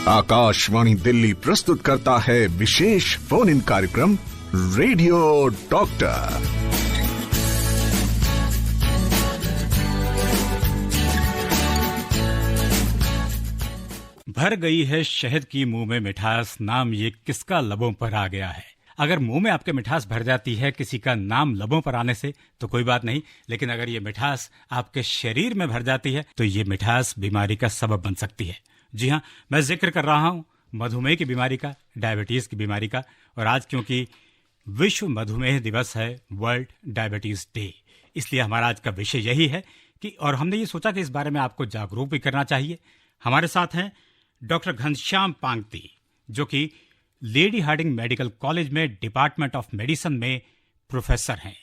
आकाशवाणी दिल्ली प्रस्तुत करता है विशेष फोन इन कार्यक्रम रेडियो डॉक्टर। भर गई है शहद की मुंह में मिठास, नाम ये किसका लबों पर आ गया है। अगर मुंह में आपके मिठास भर जाती है किसी का नाम लबों पर आने से तो कोई बात नहीं, लेकिन अगर ये मिठास आपके शरीर में भर जाती है तो ये मिठास बीमारी का सबब बन सकती है। जी हाँ, मैं जिक्र कर रहा हूँ मधुमेह की बीमारी का, डायबिटीज की बीमारी का। और आज क्योंकि विश्व मधुमेह दिवस है, वर्ल्ड डायबिटीज डे, इसलिए हमारा आज का विषय यही है कि, और हमने ये सोचा कि इस बारे में आपको जागरूक भी करना चाहिए। हमारे साथ हैं डॉक्टर घनश्याम पांगती, जो कि लेडी हार्डिंग मेडिकल कॉलेज में डिपार्टमेंट ऑफ मेडिसिन में प्रोफेसर हैं।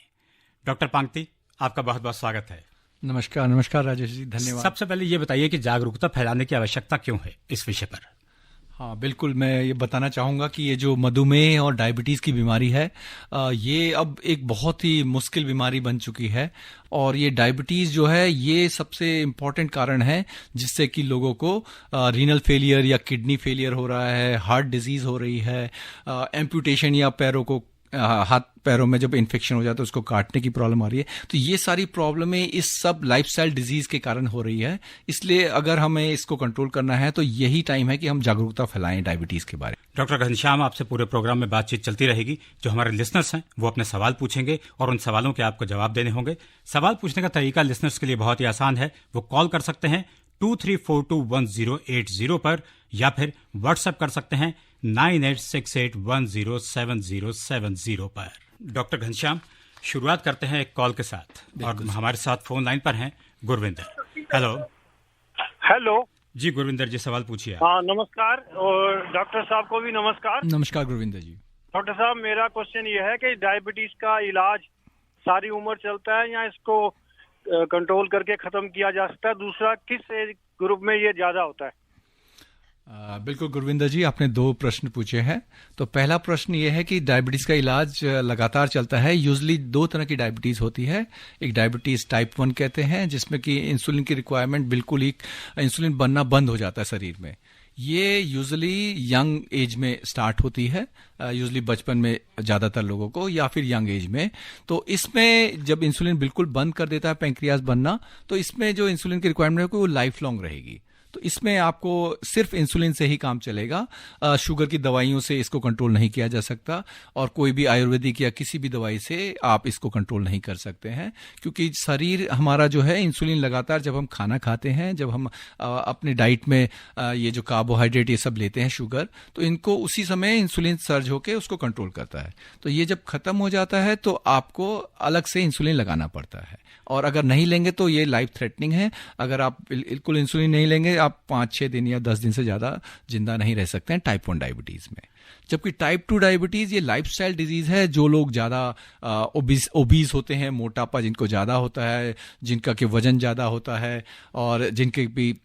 डॉक्टर पांगती, आपका बहुत बहुत स्वागत है। नमस्कार। नमस्कार राजेश जी, धन्यवाद। सबसे पहले ये बताइए कि जागरूकता फैलाने की आवश्यकता क्यों है इस विषय पर। हाँ बिल्कुल, मैं ये बताना चाहूँगा कि ये जो मधुमेह और डायबिटीज़ की बीमारी है, ये अब एक बहुत ही मुश्किल बीमारी बन चुकी है। और ये डायबिटीज़ जो है ये सबसे इम्पॉर्टेंट कारण है जिससे कि लोगों को रीनल फेलियर या किडनी फेलियर हो रहा है, हार्ट डिजीज़ हो रही है, एम्पुटेशन या पैरों को हाथ पैरों में जब इन्फेक्शन हो जाता है उसको काटने की प्रॉब्लम आ रही है। तो ये सारी प्रॉब्लमें इस सब लाइफस्टाइल डिजीज के कारण हो रही है। इसलिए अगर हमें इसको कंट्रोल करना है तो यही टाइम है कि हम जागरूकता फैलाएं डायबिटीज के बारे में। डॉक्टर घनश्याम, आपसे पूरे प्रोग्राम में बातचीत चलती रहेगी। जो हमारे लिसनर्स हैं वो अपने सवाल पूछेंगे और उन सवालों के आपको जवाब देने होंगे। सवाल पूछने का तरीका लिसनर्स के लिए बहुत ही आसान है। वो कॉल कर सकते हैं 23421080 पर या फिर व्हाट्सएप कर सकते हैं 9868107070 पर। डॉक्टर घनश्याम, शुरुआत करते हैं एक कॉल के साथ और हमारे साथ फोन लाइन पर हैं गुरविंदर। हेलो जी गुरविंदर जी, सवाल पूछिए। हाँ नमस्कार, और डॉक्टर साहब को भी नमस्कार। नमस्कार गुरविंदर जी। डॉक्टर साहब, मेरा क्वेश्चन ये है कि डायबिटीज का इलाज सारी उम्र चलता है या इसको कंट्रोल करके खत्म किया जा सकता है? दूसरा, किस एज ग्रुप में ये ज्यादा होता है? बिल्कुल गुरविंदर जी, आपने दो प्रश्न पूछे हैं। तो पहला प्रश्न ये है कि डायबिटीज़ का इलाज लगातार चलता है। यूजली दो तरह की डायबिटीज़ होती है। एक डायबिटीज़ टाइप 1 कहते हैं, जिसमें कि इंसुलिन की रिक्वायरमेंट बिल्कुल ही इंसुलिन बनना बंद हो जाता है शरीर में। ये यूजली यंग एज में स्टार्ट होती है, यूजली बचपन में ज़्यादातर लोगों को, या फिर यंग एज में। तो इसमें जब इंसुलिन बिल्कुल बंद कर देता है पैंक्रियाज बनना, तो इसमें जो इंसुलिन की रिक्वायरमेंट है वो लाइफ लॉन्ग रहेगी। तो इसमें आपको सिर्फ इंसुलिन से ही काम चलेगा। शुगर की दवाइयों से इसको कंट्रोल नहीं किया जा सकता, और कोई भी आयुर्वेदिक या किसी भी दवाई से आप इसको कंट्रोल नहीं कर सकते हैं, क्योंकि शरीर हमारा जो है इंसुलिन लगातार जब हम खाना खाते हैं, जब हम अपने डाइट में ये जो कार्बोहाइड्रेट ये सब लेते हैं, शुगर, तो इनको उसी समय इंसुलिन सर्ज होकर उसको कंट्रोल करता है। तो ये जब खत्म हो जाता है तो आपको अलग से इंसुलिन लगाना पड़ता है, और अगर नहीं लेंगे तो ये लाइफ थ्रेटनिंग है। अगर आप बिल्कुल इंसुलिन नहीं लेंगे, आप 5-6 दिन या 10 दिन से ज़्यादा जिंदा नहीं रह सकते हैं टाइप 1 डायबिटीज़ में। जबकि टाइप 2 डायबिटीज़ ये लाइफस्टाइल डिजीज़ है। जो लोग ज़्यादा ओबीज होते हैं, मोटापा जिनको ज़्यादा होता है, जिनका कि वजन ज़्यादा होता है, और जिनके भी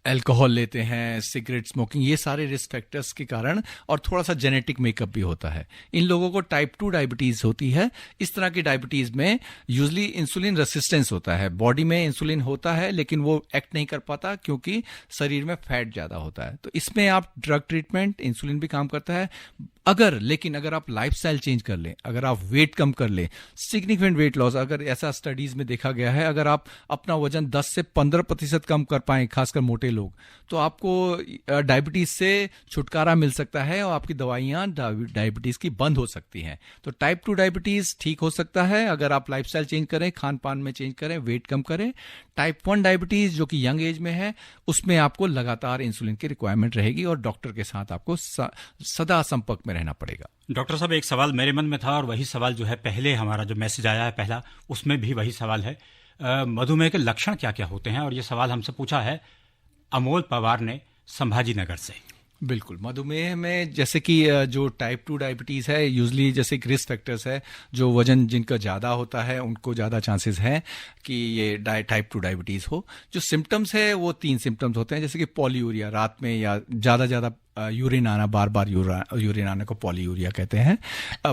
अल्कोहल लेते हैं, सिगरेट स्मोकिंग, ये सारे रिस्क फैक्टर्स के कारण, और थोड़ा सा जेनेटिक मेकअप भी होता है, इन लोगों को टाइप 2 डायबिटीज़ होती है। इस तरह की डायबिटीज़ में यूजली इंसुलिन रेसिस्टेंस होता है। बॉडी में इंसुलिन होता है लेकिन वो एक्ट नहीं कर पाता क्योंकि शरीर में फैट ज़्यादा होता है। तो इसमें आप ड्रग ट्रीटमेंट, इंसुलिन भी काम करता है। लेकिन अगर आप लाइफस्टाइल चेंज कर लें, अगर आप वेट कम कर लें, सिग्निफिकेंट वेट लॉस, अगर ऐसा स्टडीज में देखा गया है, अगर आप अपना वजन 10 से 15% कम कर पाएं, खासकर मोटे लोग, तो आपको डायबिटीज से छुटकारा मिल सकता है और आपकी दवाइयां डायबिटीज की बंद हो सकती हैं। तो टाइप 2 डायबिटीज ठीक हो सकता है अगर आप लाइफस्टाइल चेंज करें, खान पान में चेंज करें, वेट कम करें। टाइप 1 डायबिटीज जो कि यंग एज में है, उसमें आपको लगातार इंसुलिन की रिक्वायरमेंट रहेगी और डॉक्टर के साथ आपको सदा संपर्क में रहना पड़ेगा। डॉक्टर साहब, एक सवाल मेरे मन में था, और वही सवाल जो है पहले हमारा जो मैसेज आया है पहला, उसमें भी वही सवाल है। मधुमेह के लक्षण क्या क्या होते हैं? और ये सवाल हमसे पूछा है अमोल पवार ने संभाजी नगर से। बिल्कुल, मधुमेह में जैसे कि जो टाइप 2 डायबिटीज़ है, यूजली जैसे रिस्क फैक्टर्स है, जो वजन जिनका ज़्यादा होता है उनको ज़्यादा चांसेस हैं कि ये टाइप 2 डायबिटीज़ हो। जो सिम्टम्स है वो 3 सिम्टम्स होते हैं, जैसे कि पॉलीयूरिया, रात में या ज़्यादा यूरिन आना, बार बार यूरिन आने को पॉलीयूरिया कहते हैं।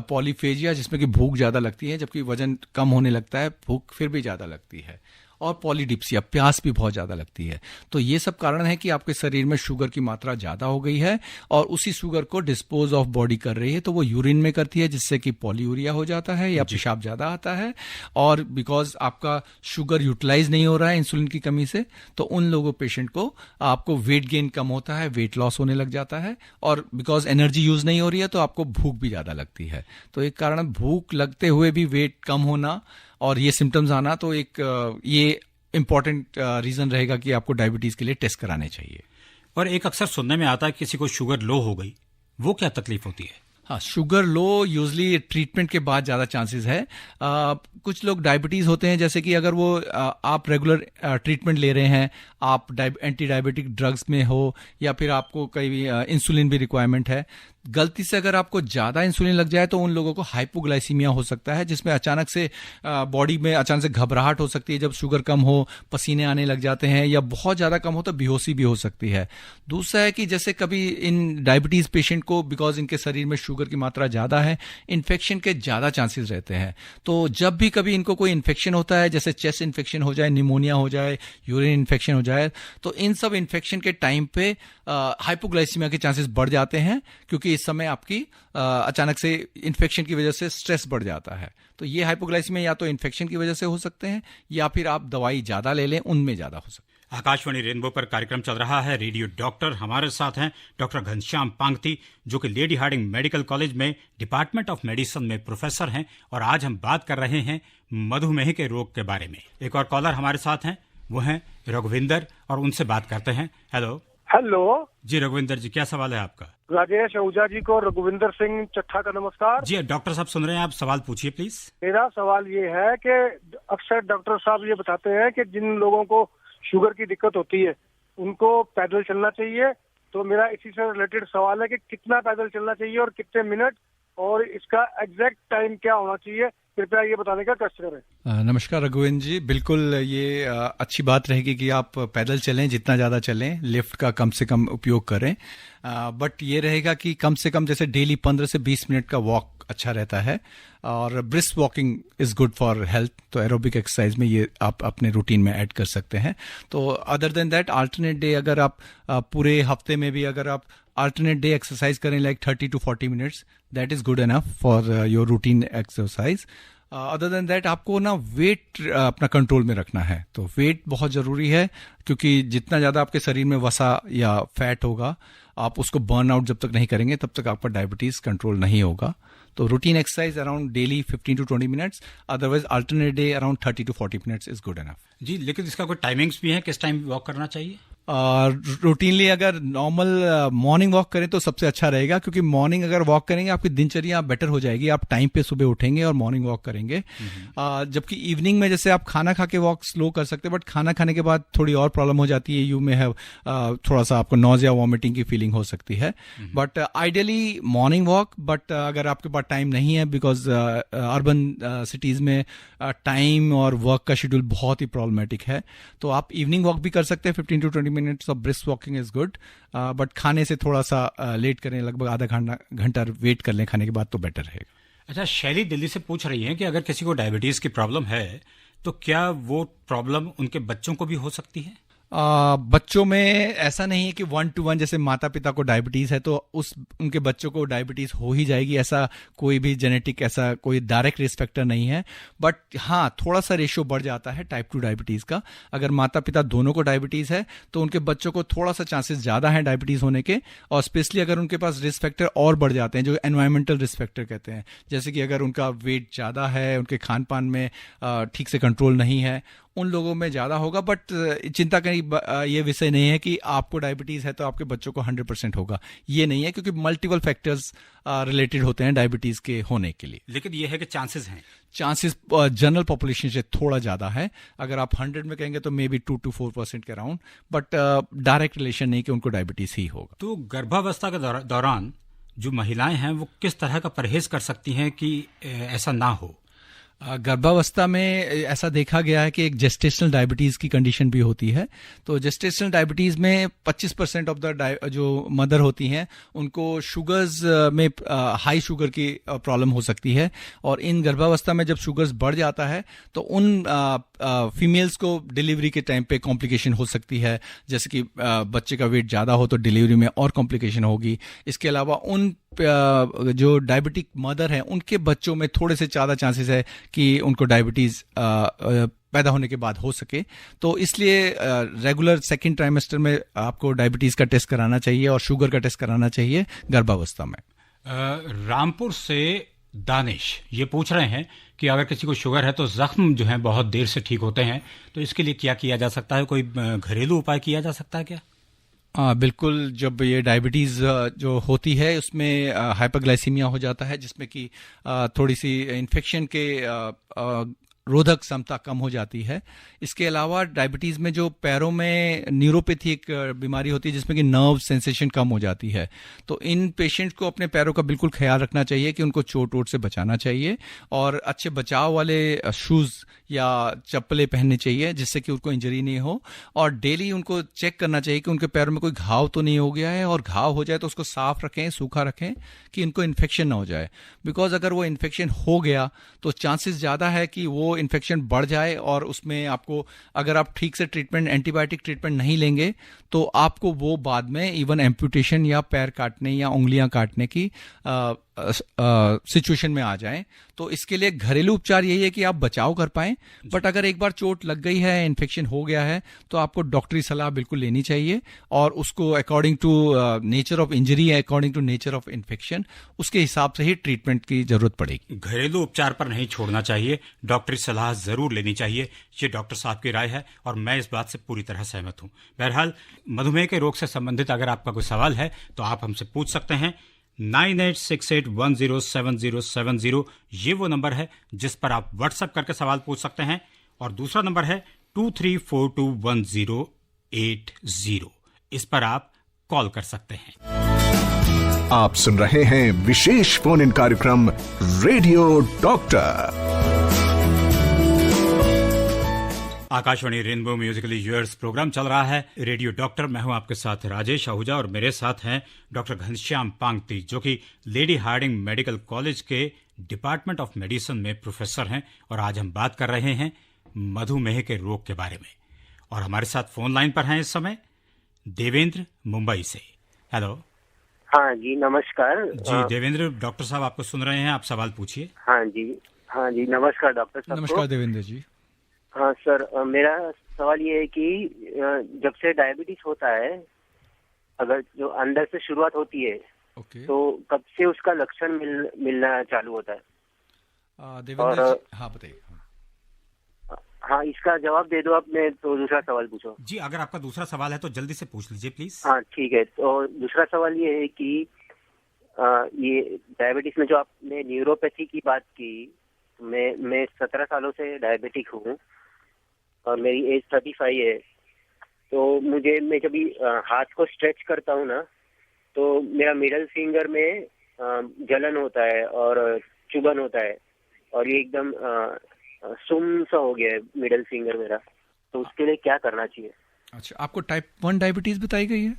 पॉलीफेजिया, जिसमें कि भूख ज़्यादा लगती है, जबकि वजन कम होने लगता है, भूख फिर भी ज़्यादा लगती है। और पॉलीडिप्सिया, प्यास भी बहुत ज़्यादा लगती है। तो ये सब कारण है कि आपके शरीर में शुगर की मात्रा ज़्यादा हो गई है और उसी शुगर को डिस्पोज ऑफ बॉडी कर रही है, तो वो यूरिन में करती है, जिससे कि पॉलीयूरिया हो जाता है या पेशाब ज़्यादा आता है। और बिकॉज आपका शुगर यूटिलाइज नहीं हो रहा है इंसुलिन की कमी से, तो उन लोगों पेशेंट को आपको वेट गेन कम होता है, वेट लॉस होने लग जाता है, और बिकॉज एनर्जी यूज नहीं हो रही है तो आपको भूख भी ज़्यादा लगती है। तो एक कारण भूख लगते हुए भी वेट कम होना और ये सिम्टम्स आना, तो एक ये इंपॉर्टेंट रीजन रहेगा कि आपको डायबिटीज के लिए टेस्ट कराने चाहिए। और एक अक्सर सुनने में आता है किसी को शुगर लो हो गई, वो क्या तकलीफ होती है? हाँ, शुगर लो यूजली ट्रीटमेंट के बाद ज़्यादा चांसेस है। कुछ लोग डायबिटीज़ होते हैं, जैसे कि अगर वो आप रेगुलर ट्रीटमेंट ले रहे हैं, आप एंटी डायबिटिक ड्रग्स में हो, या फिर आपको कई इंसुलिन भी रिक्वायरमेंट है, गलती से अगर आपको ज़्यादा इंसुलिन लग जाए तो उन लोगों को हाइपोग्लाइसीमिया हो सकता है, जिसमें अचानक से बॉडी में अचानक से घबराहट हो सकती है। जब शुगर कम हो, पसीने आने लग जाते हैं, या बहुत ज़्यादा कम हो तो बेहोशी भी हो सकती है। दूसरा है कि जैसे कभी इन डायबिटीज़ पेशेंट को, बिकॉज इनके शरीर में शुगर की मात्रा ज़्यादा है, इन्फेक्शन के ज़्यादा चांसेस रहते हैं। तो जब भी कभी इनको कोई इन्फेक्शन होता है, जैसे चेस्ट इन्फेक्शन हो जाए, निमोनिया हो जाए, यूरिन इन्फेक्शन हो जाए, तो इन सब इन्फेक्शन के टाइम पे हाइपोग्लाइसीमिया के चांसेस बढ़ जाते हैं, क्योंकि इस समय आपकी अचानक से इन्फेक्शन की वजह से स्ट्रेस बढ़ जाता है। तो ये हाइपोग्लाइसीमिया या तो इन्फेक्शन की वजह से हो सकते हैं, या फिर आप दवाई ज़्यादा ले लें, उनमें ज़्यादा हो सकता है। आकाशवाणी रेनबो पर कार्यक्रम चल रहा है रेडियो डॉक्टर। हमारे साथ हैं डॉक्टर घनश्याम पांगती, जो कि लेडी हार्डिंग मेडिकल कॉलेज में डिपार्टमेंट ऑफ मेडिसिन में प्रोफेसर हैं, और आज हम बात कर रहे हैं मधुमेह के रोग के बारे में। एक और कॉलर हमारे साथ हैं, वो हैं रघुविंदर, और उनसे बात करते हैं। हेलो। हेलो जी रघुविंदर जी, क्या सवाल है आपका? राजेश आहूजा जी को रघुविंदर सिंह चट्ठा का नमस्कार। जी डॉक्टर साहब सुन रहे हैं, आप सवाल पूछिए प्लीज। मेरा सवाल ये है कि अक्सर डॉक्टर साहब ये बताते हैं कि जिन लोगों को शुगर की दिक्कत होती है उनको पैदल चलना चाहिए। तो मेरा इसी से रिलेटेड सवाल है कि कितना पैदल चलना चाहिए और कितने मिनट, और इसका एग्जैक्ट टाइम क्या होना चाहिए, कृपया ये बताने का कष्ट करें। नमस्कार रघुविंदर जी, बिल्कुल ये अच्छी बात रहेगी कि आप पैदल चलें, जितना ज़्यादा चलें, लिफ्ट का कम से कम उपयोग करें। बट ये रहेगा कि कम से कम जैसे डेली 15 से 20 मिनट का वॉक अच्छा रहता है, और brisk walking is good for health. तो एरोबिक एक्सरसाइज में ये आप अपने रूटीन में ऐड कर सकते हैं। तो other than that, alternate day अगर आप पूरे हफ्ते में भी अगर आप अल्टरनेट डे एक्सरसाइज करें like 30 to 40 minutes, that is good enough for your routine exercise. Other than that, आपको ना वेट अपना कंट्रोल में रखना है। तो वेट बहुत ज़रूरी है, क्योंकि जितना ज़्यादा आपके शरीर में वसा या फैट होगा, आप उसको बर्न आउट जब तक नहीं करेंगे तब तक आपका डायबिटीज़ कंट्रोल नहीं होगा। तो routine exercise around daily 15 to 20 minutes, otherwise alternate day around 30 to 40 minutes is good enough. जी, लेकिन इसका कोई टाइमिंग्स भी है, किस टाइम वॉक करना चाहिए? रूटीनली अगर नॉर्मल मॉर्निंग वॉक करें तो सबसे अच्छा रहेगा, क्योंकि मॉर्निंग अगर वॉक करेंगे आपकी दिनचर्या बेटर हो जाएगी, आप टाइम पे सुबह उठेंगे और मॉर्निंग वॉक करेंगे। जबकि इवनिंग में जैसे आप खाना खा के वॉक स्लो कर सकते हैं, बट खाना खाने के बाद थोड़ी और प्रॉब्लम हो जाती है, यू में है थोड़ा सा आपको नॉज़िया वॉमिटिंग की फीलिंग हो सकती है। But ideally morning walk, but अगर आपके पास टाइम नहीं है, बिकॉज अर्बन सिटीज़ में टाइम और वर्क का शेड्यूल बहुत ही प्रॉब्लमेटिक है, तो आप इवनिंग वॉक भी कर सकते हैं। 15 to 20 minutes of brisk walking is good, but खाने से थोड़ा सा लेट करें, लगभग आधा घंटा वेट कर लें खाने के बाद, तो बेटर रहेगा। अच्छा, शैली दिल्ली से पूछ रही हैं कि अगर किसी को डायबिटीज की प्रॉब्लम है तो क्या वो प्रॉब्लम उनके बच्चों को भी हो सकती है? बच्चों में ऐसा नहीं है कि 1 to 1 जैसे माता पिता को डायबिटीज है तो उनके बच्चों को डायबिटीज हो ही जाएगी, ऐसा कोई भी जेनेटिक ऐसा कोई डायरेक्ट रिस्क फैक्टर नहीं है। बट हाँ, थोड़ा सा रेशियो बढ़ जाता है टाइप 2 डायबिटीज का। अगर माता पिता दोनों को डायबिटीज है तो उनके बच्चों को थोड़ा सा चांसेस ज्यादा है डायबिटीज होने के, और स्पेशली अगर उनके पास रिस्क फैक्टर और बढ़ जाते हैं, जो एनवायरमेंटल रिस्क फैक्टर कहते हैं, जैसे कि अगर उनका वेट ज्यादा है, उनके खान पान में ठीक से कंट्रोल नहीं है, उन लोगों में ज़्यादा होगा। बट चिंता का ये विषय नहीं है कि आपको डायबिटीज़ है तो आपके बच्चों को 100% होगा, ये नहीं है, क्योंकि मल्टीपल फैक्टर्स रिलेटेड होते हैं डायबिटीज़ के होने के लिए। लेकिन ये है कि चांसेस जनरल पॉपुलेशन से थोड़ा ज़्यादा है। अगर आप 100 में कहेंगे तो मे बी 2 to 4% के अराउंड, बट डायरेक्ट रिलेशन नहीं कि उनको डायबिटीज़ ही होगा। तो गर्भावस्था के दौरान जो महिलाएं हैं वो किस तरह का परहेज कर सकती हैं कि ऐसा ना हो? गर्भावस्था में ऐसा देखा गया है कि एक जेस्टेशनल डायबिटीज की कंडीशन भी होती है। तो जेस्टेशनल डायबिटीज में 25% ऑफ द जो मदर होती हैं उनको शुगर्स में हाई शुगर की प्रॉब्लम हो सकती है, और इन गर्भावस्था में जब शुगर्स बढ़ जाता है तो उन फीमेल्स को डिलीवरी के टाइम पे कॉम्प्लिकेशन हो सकती है, जैसे कि बच्चे का वेट ज़्यादा हो तो डिलीवरी में और कॉम्प्लिकेशन होगी। इसके अलावा उन जो डायबिटिक मदर हैं उनके बच्चों में थोड़े से ज़्यादा चांसेस है कि उनको डायबिटीज़ पैदा होने के बाद हो सके। तो इसलिए रेगुलर सेकेंड ट्राइमेस्टर में आपको डायबिटीज़ का टेस्ट कराना चाहिए और शुगर का टेस्ट कराना चाहिए गर्भावस्था में। रामपुर से दानिश ये पूछ रहे हैं कि अगर किसी को शुगर है तो जख्म जो है बहुत देर से ठीक होते हैं, तो इसके लिए क्या किया जा सकता है? कोई घरेलू उपाय किया जा सकता है क्या? बिल्कुल। जब ये डायबिटीज़ जो होती है उसमें हाइपरग्लाइसीमिया हो जाता है, जिसमें कि थोड़ी सी इन्फेक्शन के रोधक क्षमता कम हो जाती है। इसके अलावा डायबिटीज़ में जो पैरों में न्यूरोपैथी एक बीमारी होती है जिसमें कि नर्व सेंसेशन कम हो जाती है, तो इन पेशेंट्स को अपने पैरों का बिल्कुल ख्याल रखना चाहिए कि उनको चोट वोट से बचाना चाहिए, और अच्छे बचाव वाले शूज़ या चप्पलें पहननी चाहिए जिससे कि उनको इंजरी नहीं हो, और डेली उनको चेक करना चाहिए कि उनके पैरों में कोई घाव तो नहीं हो गया है, और घाव हो जाए तो उसको साफ रखें, सूखा रखें कि इनको इन्फेक्शन ना हो जाए। बिकॉज अगर वो इन्फेक्शन हो गया तो चांसेस ज़्यादा है कि वो इन्फेक्शन बढ़ जाए, और उसमें आपको अगर आप ठीक से ट्रीटमेंट एंटीबायोटिक ट्रीटमेंट नहीं लेंगे तो आपको वो बाद में इवन एम्पुटेशन या पैर काटने या उंगलियां काटने की सिचुएशन में आ जाएं। तो इसके लिए घरेलू उपचार यही है कि आप बचाव कर पाएं, बट अगर एक बार चोट लग गई है, इन्फेक्शन हो गया है, तो आपको डॉक्टरी सलाह बिल्कुल लेनी चाहिए, और उसको according to nature of injury, according to nature of infection, उसके हिसाब से ही ट्रीटमेंट की जरूरत पड़ेगी। घरेलू उपचार पर नहीं छोड़ना चाहिए, डॉक्टरी सलाह जरूर लेनी चाहिए, ये डॉक्टर साहब की राय है और मैं इस बात से पूरी तरह सहमत हूं। बहरहाल मधुमेह के रोग से संबंधित अगर आपका कोई सवाल है तो आप हमसे पूछ सकते हैं। 9868107070 ये वो नंबर है जिस पर आप व्हाट्सएप करके सवाल पूछ सकते हैं, और दूसरा नंबर है 23421080, इस पर आप कॉल कर सकते हैं। आप सुन रहे हैं विशेष फोन इन कार्यक्रम radio doctor. Akashvani rainbow musically yours programme चल रहा है रेडियो डॉक्टर। मैं हूं आपके साथ राजेश आहूजा, और मेरे साथ हैं डॉक्टर घनश्याम पांगती, जो कि लेडी हार्डिंग मेडिकल कॉलेज के डिपार्टमेंट ऑफ मेडिसिन में प्रोफेसर हैं, और आज हम बात कर रहे हैं मधुमेह के रोग के बारे में। और हमारे साथ फोन लाइन पर हैं इस समय देवेंद्र मुंबई से। हेलो। हाँ जी, नमस्कार जी देवेंद्र, डॉक्टर साहब आपको सुन रहे हैं, आप सवाल पूछिए। हाँ जी नमस्कार डॉक्टर साहब। नमस्कार देवेंद्र जी। हाँ सर, मेरा सवाल ये है कि जब से डायबिटीज होता है, अगर जो अंदर से शुरुआत होती है, तो कब से उसका लक्षण मिलना चालू होता है? देवेंद्र जी, हाँ बताइए। हाँ, इसका जवाब दे दो आपने, तो दूसरा सवाल पूछो। जी, अगर आपका दूसरा सवाल है तो जल्दी से पूछ लीजिए प्लीज। हाँ ठीक है, तो दूसरा सवाल ये है कि ये डायबिटीज में जो आपने न्यूरोपैथी की बात की, मैं 17 सालों से डायबिटिक हूँ और मेरी एज 35 है। तो मैं जब हाथ को स्ट्रेच करता हूँ ना, तो मेरा मिडल फिंगर में जलन होता है और चुभन होता है, और ये एकदम सुम सा हो गया है मिडल फिंगर मेरा। तो उसके लिए क्या करना चाहिए? अच्छा, आपको टाइप 1 डायबिटीज बताई गई है?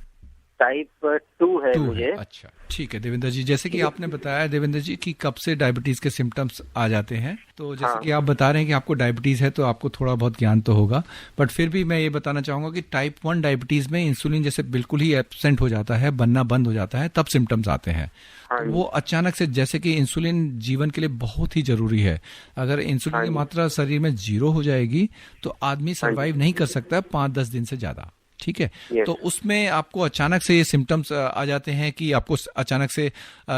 टाइप 2 है मुझे। अच्छा, ठीक है देवेंद्र जी। जैसे कि आपने बताया देवेंद्र जी कि कब से डायबिटीज के सिम्टम्स आ जाते हैं, तो जैसे कि आप बता रहे हैं कि आपको डायबिटीज है, तो आपको थोड़ा बहुत ज्ञान तो होगा, बट फिर भी मैं ये बताना चाहूंगा कि टाइप 1 डायबिटीज में इंसुलिन जैसे बिल्कुल ही एब्सेंट हो जाता है, बनना बंद हो जाता है, तब सिम्टम्स आते हैं। तो वो अचानक से, जैसे कि इंसुलिन जीवन के लिए बहुत ही जरूरी है, अगर इंसुलिन की मात्रा शरीर में 0 हो जाएगी तो आदमी सर्वाइव नहीं कर सकता 5-10 दिन से ज्यादा। ठीक है, तो उसमें आपको अचानक से ये सिम्टम्स आ जाते हैं कि आपको अचानक से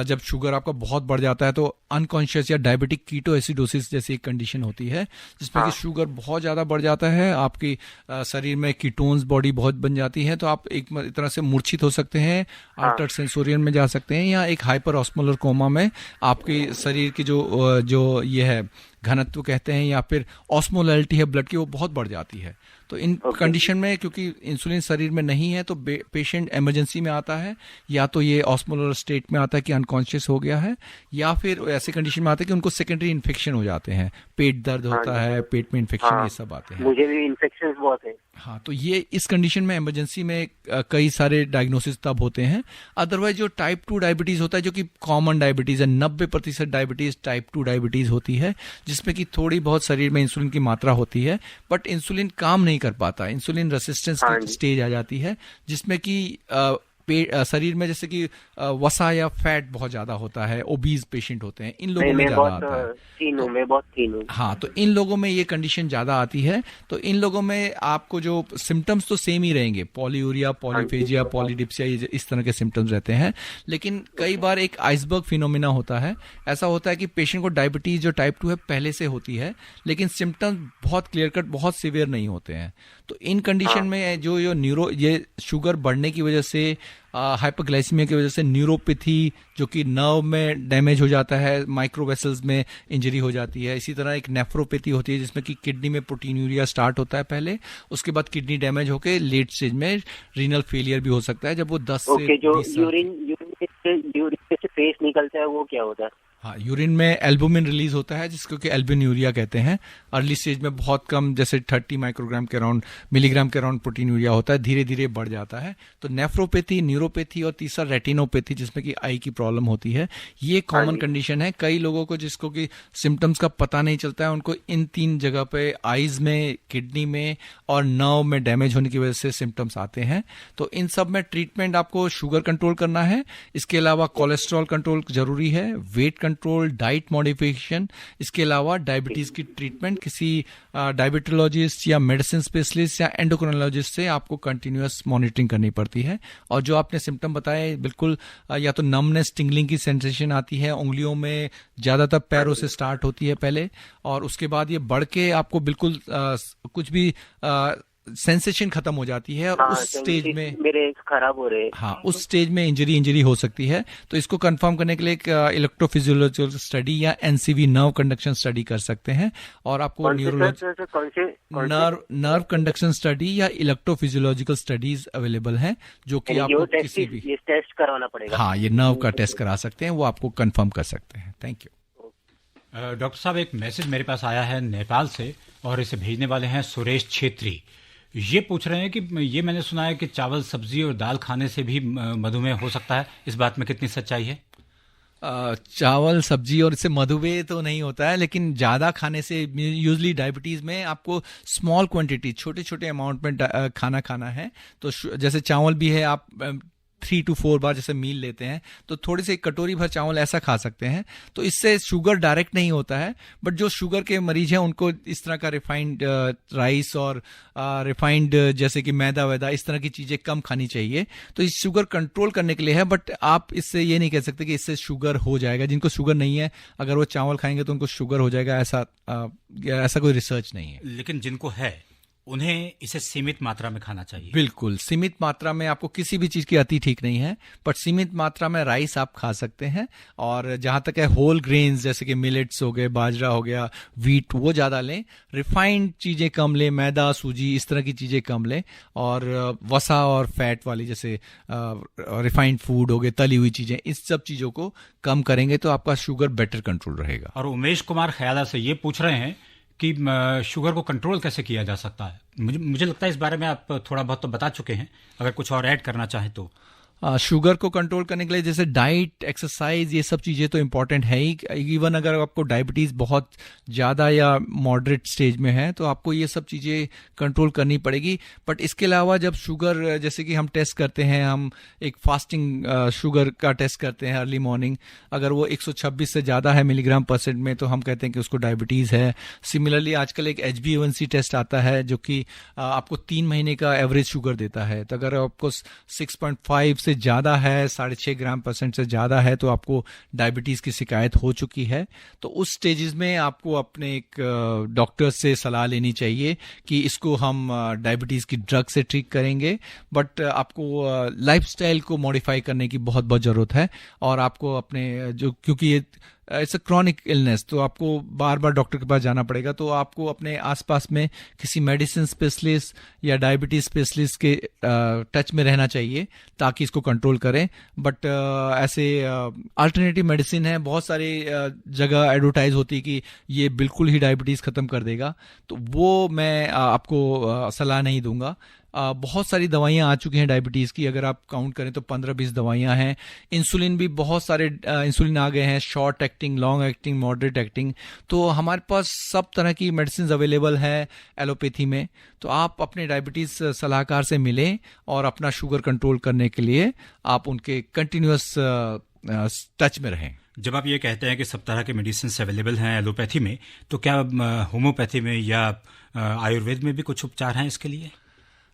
जब शुगर आपका बहुत बढ़ जाता है तो अनकॉन्शियस या डायबिटिक कीटोएसिडोसिस जैसी एक कंडीशन होती है, जिसमें कि शुगर बहुत ज़्यादा बढ़ जाता है, आपकी शरीर में कीटोन्स बॉडी बहुत बन जाती है, तो आप एक तरह से मूर्छित हो सकते हैं, अल्टर्ड सेंसोरियन में जा सकते हैं, या एक हाइपर ऑस्मोलर कोमा में आपके शरीर की जो ये है घनत्व कहते हैं या फिर ऑस्मोलैलिटी है ब्लड की, वो बहुत बढ़ जाती है। तो इन कंडीशन में क्योंकि इंसुलिन शरीर में नहीं है तो पेशेंट इमरजेंसी में आता है, या तो ये ऑस्मोलर स्टेट में आता है कि अनकॉन्शियस हो गया है, या फिर ऐसे कंडीशन में आता है कि उनको सेकेंडरी इन्फेक्शन हो जाते हैं, पेट दर्द होता है, पेट में इन्फेक्शन, ये सब आते हैं। मुझे भी इन्फेक्शन बहुत है। हाँ, तो ये इस कंडीशन में इमरजेंसी में कई सारे डायग्नोसिस तब होते हैं। अदरवाइज जो टाइप 2 डायबिटीज होता है, जो कि कॉमन डायबिटीज है, 90% डायबिटीज टाइप 2 डायबिटीज होती है, जिसमें कि थोड़ी बहुत शरीर में इंसुलिन की मात्रा होती है, बट इंसुलिन काम नहीं कर पाता, इंसुलिन रेसिस्टेंस की स्टेज आ जाती है, जिसमें कि शरीर में जैसे कि वसा या फैट बहुत ज्यादा होता है, ओबीज पेशेंट होते हैं, इन लोगों में ज्यादा आता है। मैं बहुत थीन हूं। हाँ, तो इन लोगों में ये कंडीशन ज्यादा आती है। तो इन लोगों में आपको जो सिम्टम्स तो सेम ही रहेंगे, पॉलीयूरिया, पॉलीफेजिया, पॉलीडिप्सिया, इस तरह के सिम्टम्स रहते हैं, लेकिन कई बार एक आइसबर्ग फिनोमिना होता है। ऐसा होता है कि पेशेंट को डायबिटीज जो टाइप 2 है पहले से होती है, लेकिन सिम्टम्स बहुत क्लियर कट, बहुत सीवियर नहीं होते हैं। तो इन कंडीशन में जो ये शुगर बढ़ने की वजह से, हाइपरग्लाइसीमिया की वजह से न्यूरोपैथी, जो कि नर्व में डैमेज हो जाता है, माइक्रोवेसल्स में इंजरी हो जाती है। इसी तरह एक नेफ्रोपैथी होती है, जिसमें कि किडनी में प्रोटीनूरिया स्टार्ट होता है पहले, उसके बाद किडनी डैमेज होकर लेट स्टेज में रीनल फेलियर भी हो सकता है, जब वो 10 से 20 साल। यूरिन से फेस निकलता है, वो क्या होता है? हाँ, यूरिन में एल्बुमिन रिलीज होता है, जिसको कि एल्बुमिनूरिया कहते हैं। अर्ली स्टेज में बहुत कम, जैसे 30 माइक्रोग्राम के अराउंड, मिलीग्राम के अराउंड प्रोटीनूरिया होता है, धीरे धीरे बढ़ जाता है। तो नेफ्रोपैथी, न्यूरोपैथी और तीसरा रेटिनोपैथी, जिसमें कि आई की प्रॉब्लम होती है, ये कॉमन कंडीशन है। कई लोगों को जिसको कि सिम्टम्स का पता नहीं चलता है, उनको इन 3 जगह पे, आईज में, किडनी में और नर्व में डैमेज होने की वजह से सिम्टम्स आते हैं। तो इन सब में ट्रीटमेंट आपको शुगर कंट्रोल करना है, इसके अलावा कोलेस्ट्रॉल कंट्रोल जरूरी है, वेट कंट्रोल, डाइट मॉडिफिकेशन, इसके अलावा डायबिटीज की ट्रीटमेंट किसी डायबिटोलॉजिस्ट या मेडिसिन स्पेशलिस्ट या एंडोक्रिनोलॉजिस्ट से आपको कंटिन्यूअस मॉनिटरिंग करनी पड़ती है। और जो आपने सिम्टम बताए, बिल्कुल या तो नमनेस, टिंगलिंग की सेंसेशन आती है उंगलियों में, ज्यादातर पैरों से स्टार्ट होती है पहले, और उसके बाद ये बढ़ के आपको बिल्कुल कुछ भी सेंसेशन खत्म हो जाती है, और उस स्टेज में मेरे खराब हो रहे हैं। हाँ, उस स्टेज में इंजरी हो सकती है। तो इसको कंफर्म करने के लिए एक इलेक्ट्रोफिजियोलॉजिकल स्टडी या एनसीवी, नर्व कंडक्शन स्टडी कर सकते हैं, और आपको नर्व कंडक्शन स्टडी या इलेक्ट्रोफिजियोलॉजिकल स्टडीज अवेलेबल हैं, जो कि आपको किसी भी टेस्ट करवाना पड़ेगा। हाँ, ये नर्व का टेस्ट करा सकते हैं, वो आपको कंफर्म कर सकते हैं। Thank you. डॉक्टर साहब, एक मैसेज मेरे पास आया है नेपाल से, और इसे भेजने वाले हैं सुरेश छेत्री। ये पूछ रहे हैं कि ये मैंने सुना है कि चावल, सब्जी और दाल खाने से भी मधुमेह हो सकता है, इस बात में कितनी सच्चाई है? चावल, सब्जी और इससे मधुमेह तो नहीं होता है, लेकिन ज़्यादा खाने से यूजली डायबिटीज़ में आपको स्मॉल क्वांटिटी, छोटे छोटे अमाउंट में खाना है। तो जैसे चावल भी है, आप 3 to 4 बार जैसे मील लेते हैं, तो थोड़ी सी कटोरी भर चावल ऐसा खा सकते हैं। तो इससे शुगर डायरेक्ट नहीं होता है, बट जो शुगर के मरीज हैं उनको इस तरह का रिफाइंड राइस और रिफाइंड जैसे कि मैदा वैदा, इस तरह की चीज़ें कम खानी चाहिए। तो इस शुगर कंट्रोल करने के लिए है, बट आप इससे ये नहीं कह सकते कि इससे शुगर हो जाएगा। जिनको शुगर नहीं है, अगर वो चावल खाएंगे तो उनको शुगर हो जाएगा, ऐसा कोई रिसर्च नहीं है। लेकिन जिनको है, उन्हें इसे सीमित मात्रा में खाना चाहिए। बिल्कुल, सीमित मात्रा में। आपको किसी भी चीज़ की अति ठीक नहीं है, बट सीमित मात्रा में राइस आप खा सकते हैं। और जहाँ तक है होल ग्रेन्स, जैसे कि मिलेट्स हो गए, बाजरा हो गया, वीट, वो ज़्यादा लें। रिफाइंड चीज़ें कम लें, मैदा, सूजी, इस तरह की चीज़ें कम लें। और वसा और फैट वाली, जैसे रिफाइंड फूड हो गए, तली हुई चीज़ें, इस सब चीज़ों को कम करेंगे तो आपका शुगर बेटर कंट्रोल रहेगा। और उमेश कुमार ख्याला से ये पूछ रहे हैं कि शुगर को कंट्रोल कैसे किया जा सकता है। मुझे लगता है इस बारे में आप थोड़ा बहुत तो बता चुके हैं, अगर कुछ और ऐड करना चाहें तो। शुगर को कंट्रोल करने के लिए जैसे डाइट, एक्सरसाइज, ये सब चीज़ें तो इम्पॉर्टेंट है ही। इवन अगर आपको डायबिटीज़ बहुत ज़्यादा या मॉडरेट स्टेज में है, तो आपको ये सब चीज़ें कंट्रोल करनी पड़ेगी। बट इसके अलावा जब शुगर, जैसे कि हम टेस्ट करते हैं, हम एक फास्टिंग शुगर का टेस्ट करते हैं अर्ली मॉर्निंग, अगर वो 126 से ज़्यादा है मिलीग्राम % में, तो हम कहते हैं कि उसको डायबिटीज़ है। सिमिलरली आजकल एक HbA1c टेस्ट आता है, जो कि आपको 3 महीने का एवरेज शुगर देता है। तो अगर आपको 6.5 से ज़्यादा है, 6.5 ग्राम % से ज़्यादा है, तो आपको डायबिटीज़ की शिकायत हो चुकी है। तो उस स्टेजेस में आपको अपने एक डॉक्टर से सलाह लेनी चाहिए कि इसको हम डायबिटीज़ की ड्रग से ट्रीट करेंगे। बट आपको लाइफस्टाइल को मॉडिफाई करने की बहुत ज़रूरत है। और आपको अपने क्योंकि ये इट्स अ क्रॉनिक इलनेस, तो आपको बार बार डॉक्टर के पास जाना पड़ेगा। तो आपको अपने आसपास में किसी मेडिसिन स्पेशलिस्ट या डायबिटीज स्पेशलिस्ट के टच में रहना चाहिए ताकि इसको कंट्रोल करें। बट ऐसे अल्टरनेटिव मेडिसिन है, बहुत सारे जगह एडवर्टाइज होती है कि ये बिल्कुल ही डायबिटीज़ ख़त्म कर देगा, तो वो मैं आपको सलाह नहीं दूंगा। बहुत सारी दवाइयाँ आ चुकी हैं डायबिटीज़ की, अगर आप काउंट करें तो 15-20 दवाइयाँ हैं। इंसुलिन भी बहुत सारे इंसुलिन आ गए हैं, short acting, long acting, moderate acting. तो हमारे पास सब तरह की मेडिसिन अवेलेबल है एलोपैथी में। तो आप अपने डायबिटीज़ सलाहकार से मिलें और अपना शुगर कंट्रोल करने के लिए आप उनके कंटिन्यूस टच में रहें। जब आप ये कहते हैं कि सब तरह के मेडिसिन अवेलेबल हैं एलोपैथी में, तो क्या होम्योपैथी में या आयुर्वेद में भी कुछ उपचार हैं इसके लिए?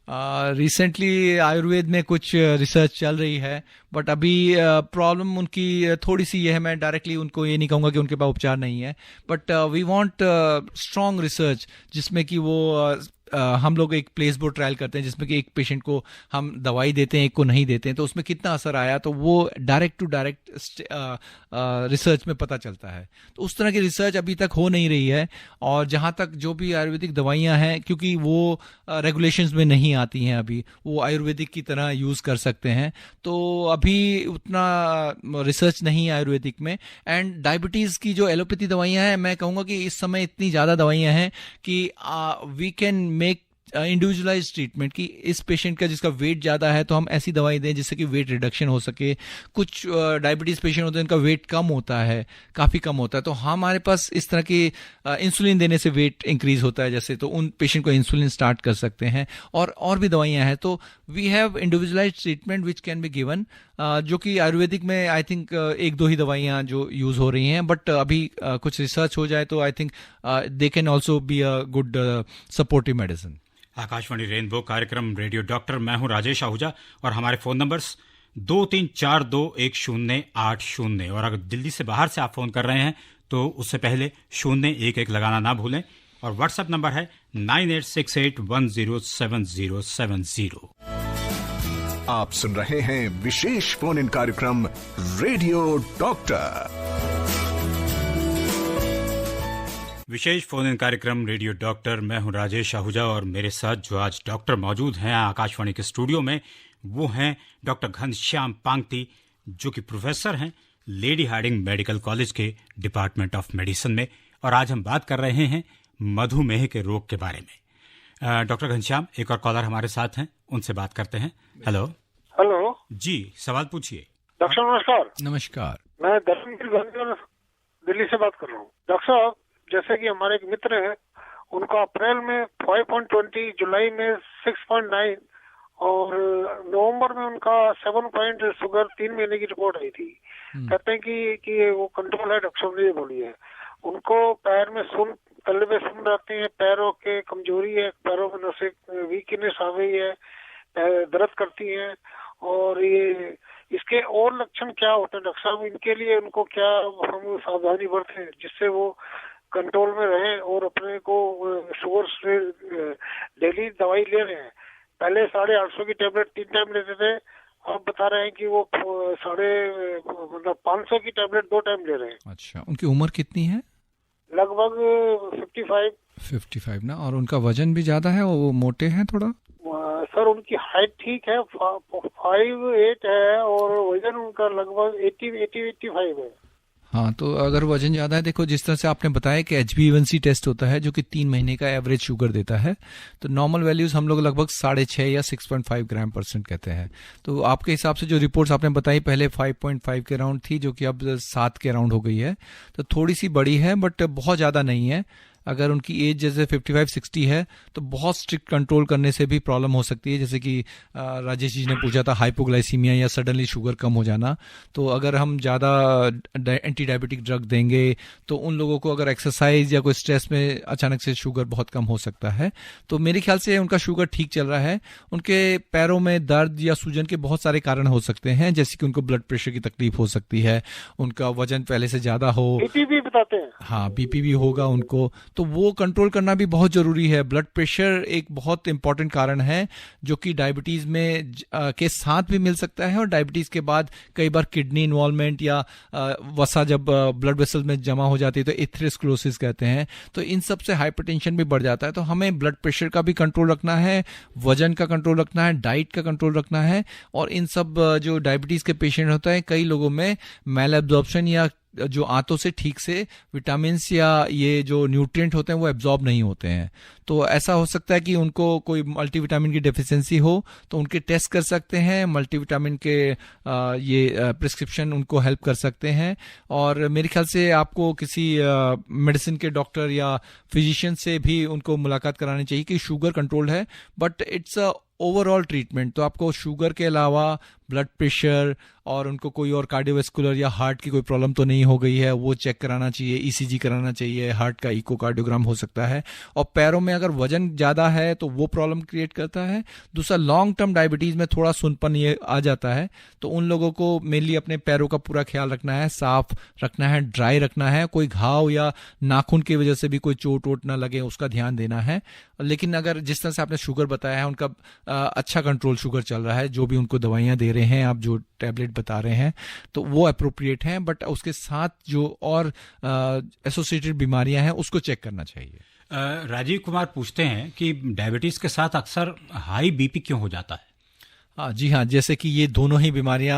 रिसेंटली आयुर्वेद में कुछ रिसर्च चल रही है, बट अभी प्रॉब्लम उनकी थोड़ी सी ये है, मैं डायरेक्टली उनको ये नहीं कहूँगा कि उनके पास उपचार नहीं है, but we want strong research जिसमें कि वो हम लोग एक प्लेसबो ट्रायल करते हैं जिसमें कि एक पेशेंट को हम दवाई देते हैं, एक को नहीं देते हैं, तो उसमें कितना असर आया, तो वो डायरेक्ट टू डायरेक्ट रिसर्च में पता चलता है। तो उस तरह की रिसर्च अभी तक हो नहीं रही है। और जहाँ तक जो भी आयुर्वेदिक दवाइयाँ हैं, क्योंकि वो रेगुलेशंस में नहीं आती हैं, अभी वो आयुर्वेदिक की तरह यूज़ कर सकते हैं, तो अभी उतना रिसर्च नहीं है आयुर्वेदिक में। एंड डायबिटीज़ की जो एलोपैथी दवाइयाँ हैं, मैं कहूँगा कि इस समय इतनी ज़्यादा दवाइयाँ हैं कि we can make individualise treatment, कि इस पेशेंट का जिसका वेट ज़्यादा है तो हम ऐसी दवाई दें जिससे कि वेट रिडक्शन हो सके। कुछ डायबिटीज़ पेशेंट होते हैं उनका वेट कम होता है, काफ़ी कम होता है, तो हमारे पास इस तरह की इंसुलिन देने से वेट इंक्रीज होता है जैसे, तो उन पेशेंट को इंसुलिन स्टार्ट कर सकते हैं। और भी दवाइयाँ हैं, तो we have individualise treatment which can be given, जो कि आयुर्वेदिक में आई थिंक 1-2 ही दवाइयाँ जो यूज़ हो रही हैं। बट अभी कुछ रिसर्च हो जाए तो I think they can also be a good supportive medicine. Akashvani rainbow कार्यक्रम रेडियो डॉक्टर, मैं हूं राजेश आहूजा और हमारे फोन नंबर्स 23421080 और अगर दिल्ली से बाहर से आप फोन कर रहे हैं तो उससे पहले 011 लगाना ना भूलें। और व्हाट्सएप नंबर है 9868107070। आप सुन रहे हैं विशेष फोन इन कार्यक्रम रेडियो डॉक्टर। विशेष फोन इन कार्यक्रम रेडियो डॉक्टर, मैं हूं राजेश आहूजा और मेरे साथ जो आज डॉक्टर मौजूद हैं आकाशवाणी के स्टूडियो में, वो हैं डॉक्टर घनश्याम पांगती, जो कि प्रोफेसर हैं लेडी हार्डिंग मेडिकल कॉलेज के डिपार्टमेंट ऑफ मेडिसिन में। और आज हम बात कर रहे हैं मधुमेह के रोग के बारे में। डॉक्टर घनश्याम, एक और कॉलर हमारे साथ हैं, उनसे बात करते हैं। हेलो जी, सवाल पूछिए। डॉक्टर नमस्कार। नमस्कार, मैं धर्मवीर दिल्ली से बात कर रहा हूँ। डॉक्टर साहब, जैसे कि हमारे एक मित्र हैं, उनका अप्रैल में 5.20, जुलाई में 6.9 और नवंबर में उनका 7 पॉइंट शुगर 3 महीने की रिपोर्ट आई थी। कहते हैं कि वो कंट्रोल है, डॉक्टर साहब ने ये बोली है। उनको पैर में तले में सुन आते हैं, पैरों के कमजोरी है, पैरों में नसें वीकनेस आ गई है, दर्द करती हैं, और ये इसके और लक्षण क्या होते हैं डॉक्टर साहब? इनके लिए उनको क्या हम सावधानी बरतें जिससे वो कंट्रोल में रहे और अपने को शुगर से डेली दवाई ले रहे हैं? पहले 850 की टेबलेट 3 टाइम लेते थे, अब बता रहे हैं कि वो 500 की टेबलेट 2 टाइम ले रहे हैं। अच्छा, उनकी उम्र कितनी है? लगभग 55 ना। और उनका वजन भी ज्यादा है, वो मोटे हैं थोड़ा? सर, उनकी हाइट ठीक है, 5'8" है और वजन उनका लगभग 80-85 है। हाँ, तो अगर वजन ज़्यादा है, देखो जिस तरह से आपने बताया कि HbA1c टेस्ट होता है जो कि 3 महीने का एवरेज शुगर देता है, तो नॉर्मल वैल्यूज़ हम लोग लगभग 6.5 या 6.5 ग्राम % कहते हैं। तो आपके हिसाब से जो रिपोर्ट्स आपने बताई पहले 5.5 के राउंड थी, जो कि अब 7 के राउंड हो गई है, तो थोड़ी सी बड़ी है बट बहुत ज़्यादा नहीं है। अगर उनकी एज जैसे 55-60 है तो बहुत स्ट्रिक्ट कंट्रोल करने से भी प्रॉब्लम हो सकती है, जैसे कि राजेश जी ने पूछा था हाइपोग्लाइसीमिया या सडनली शुगर कम हो जाना। तो अगर हम ज़्यादा एंटी डायबिटिक ड्रग देंगे तो उन लोगों को अगर एक्सरसाइज या कोई स्ट्रेस में अचानक से शुगर बहुत कम हो सकता है। तो मेरे ख्याल से उनका शुगर ठीक चल रहा है। उनके पैरों में दर्द या सूजन के बहुत सारे कारण हो सकते हैं, जैसे कि उनको ब्लड प्रेशर की तकलीफ हो सकती है, उनका वजन पहले से ज़्यादा हो, बीपी भी बताते हैं। हाँ, बीपी भी होगा उनको। तो वो कंट्रोल करना भी बहुत ज़रूरी है। ब्लड प्रेशर एक बहुत इंपॉर्टेंट कारण है जो कि डायबिटीज़ में के साथ भी मिल सकता है, और डायबिटीज़ के बाद कई बार किडनी इन्वॉल्वमेंट या वसा जब ब्लड वेसल में जमा हो जाती है तो एथेरोस्क्लेरोसिस कहते हैं, तो इन सब से हाइपरटेंशन भी बढ़ जाता है। तो हमें ब्लड प्रेशर का भी कंट्रोल रखना है, वजन का कंट्रोल रखना है, डाइट का कंट्रोल रखना है। और इन सब जो डायबिटीज़ के पेशेंट होता है, कई लोगों में मैल एब्जॉर्प्शन या जो आंतों से ठीक से विटामिन या ये जो न्यूट्रिएंट होते हैं वो एब्जॉर्ब नहीं होते हैं। तो ऐसा हो सकता है कि उनको कोई मल्टीविटामिन की डेफिशिएंसी हो, तो उनके टेस्ट कर सकते हैं, मल्टीविटामिन के ये प्रिस्क्रिप्शन उनको हेल्प कर सकते हैं। और मेरे ख्याल से आपको किसी मेडिसिन के डॉक्टर या फिजिशियन से भी उनको मुलाकात करानी चाहिए कि शुगर कंट्रोल है, but it's a overall treatment. तो आपको शुगर के अलावा ब्लड प्रेशर और उनको कोई और कार्डियोवैस्कुलर या हार्ट की कोई प्रॉब्लम तो नहीं हो गई है, वो चेक कराना चाहिए, ईसीजी कराना चाहिए, हार्ट का इकोकार्डियोग्राम हो सकता है। और पैरों में अगर वजन ज़्यादा है तो वो प्रॉब्लम क्रिएट करता है। दूसरा, लॉन्ग टर्म डायबिटीज़ में थोड़ा सुनपन ये आ जाता है, तो उन लोगों को मेनली अपने पैरों का पूरा ख्याल रखना है, साफ रखना है, ड्राई रखना है, कोई घाव या नाखून की वजह से भी कोई चोट वोट ना लगे उसका ध्यान देना है। लेकिन अगर जिस तरह से आपने शुगर बताया है, उनका अच्छा कंट्रोल शुगर चल रहा है, जो भी उनको दवाइयाँ दे रहे हैं आप, जो टैबलेट बता रहे हैं, तो वो अप्रोप्रिएट हैं, बट उसके साथ जो और एसोसिएटेड बीमारियां हैं उसको चेक करना चाहिए। राजीव कुमार पूछते हैं कि डायबिटीज के साथ अक्सर हाई बीपी क्यों हो जाता है? जी हाँ, जैसे कि ये दोनों ही बीमारियां